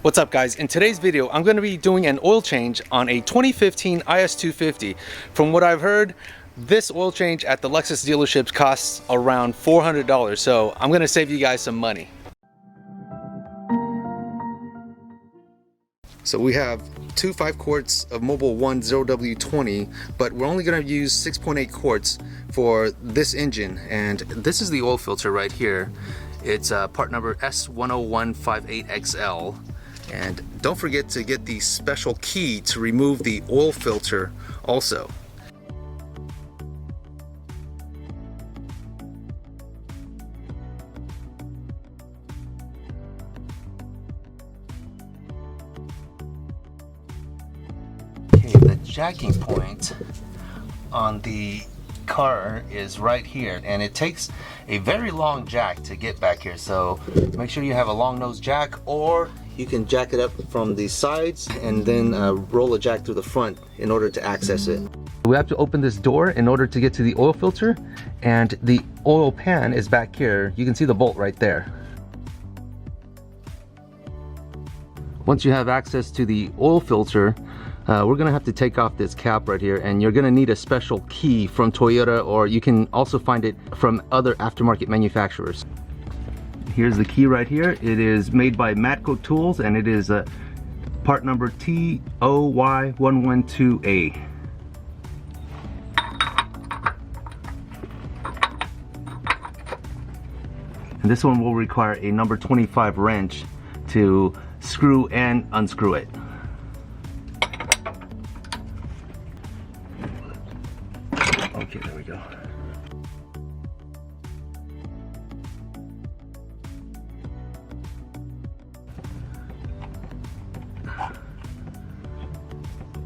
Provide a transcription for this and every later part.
What's up guys? In today's video I'm going to be doing an oil change on a 2015 IS250. From what I've heard, this oil change at the Lexus dealerships costs around $400, so I'm going to save you guys some money. So we have two 5 quarts of Mobil 1 0W20, but we're only going to use 6.8 quarts for this engine, and this is the oil filter right here. It's part number S10158XL. And don't forget to get the special key to remove the oil filter also. Okay, the jacking point on the car is right here, and it takes a very long jack to get back here, so make sure you have a long nose jack, or you can jack it up from the sides and then roll a jack through the front in order to access it. We have to open this door in order to get to the oil filter, and the oil pan is back here. You can see the bolt right there. Once you have access to the oil filter, we're gonna have to take off this cap right here, and you're gonna need a special key from Toyota, or you can also find it from other aftermarket manufacturers. Here's the key right here. It is made by Matco Tools, and it is part number TOY112A. And this one will require a number 25 wrench to screw and unscrew it. Okay, there we go.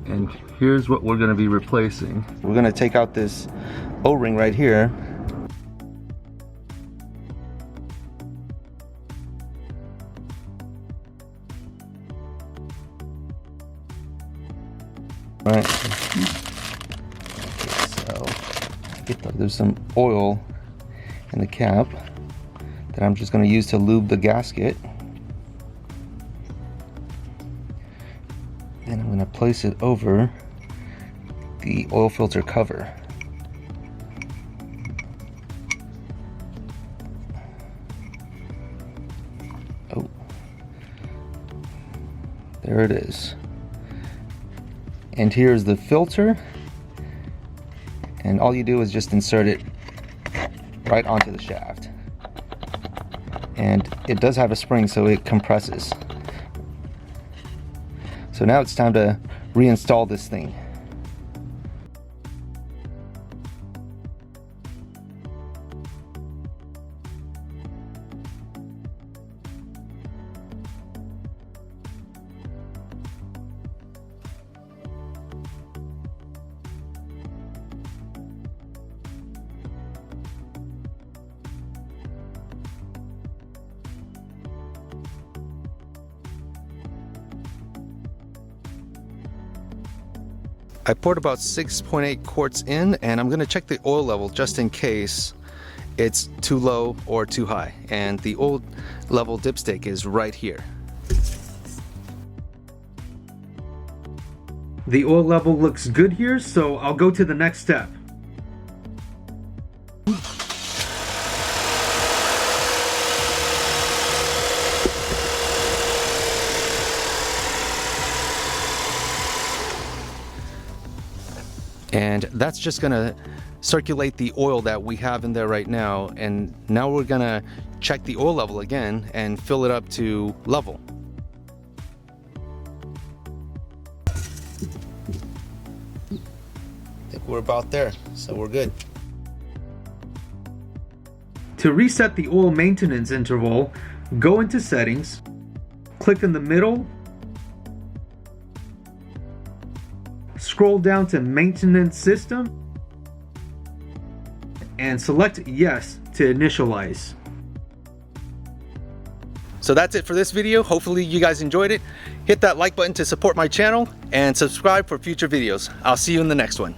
And here's what we're going to be replacing. We're going to take out this O-ring right here. All right. Okay, so there's some oil in the cap that I'm just going to use to lube the gasket. And I'm going to place it over the oil filter cover. Oh, there it is. And here's the filter, and all you do is just insert it right onto the shaft. And it does have a spring, so it compresses. So now it's time to reinstall this thing. I poured about 6.8 quarts in, and I'm going to check the oil level just in case it's too low or too high. And the oil level dipstick is right here. The oil level looks good here, so I'll go to the next step. And that's just gonna circulate the oil that we have in there right now, and now we're gonna check the oil level again and fill it up to level. I think we're about there, so we're good. To reset the oil maintenance interval, go into settings, click in the middle, scroll down to maintenance system, and select yes to initialize. So that's it for this video. Hopefully you guys enjoyed it. Hit that like button to support my channel and subscribe for future videos. I'll see you in the next one.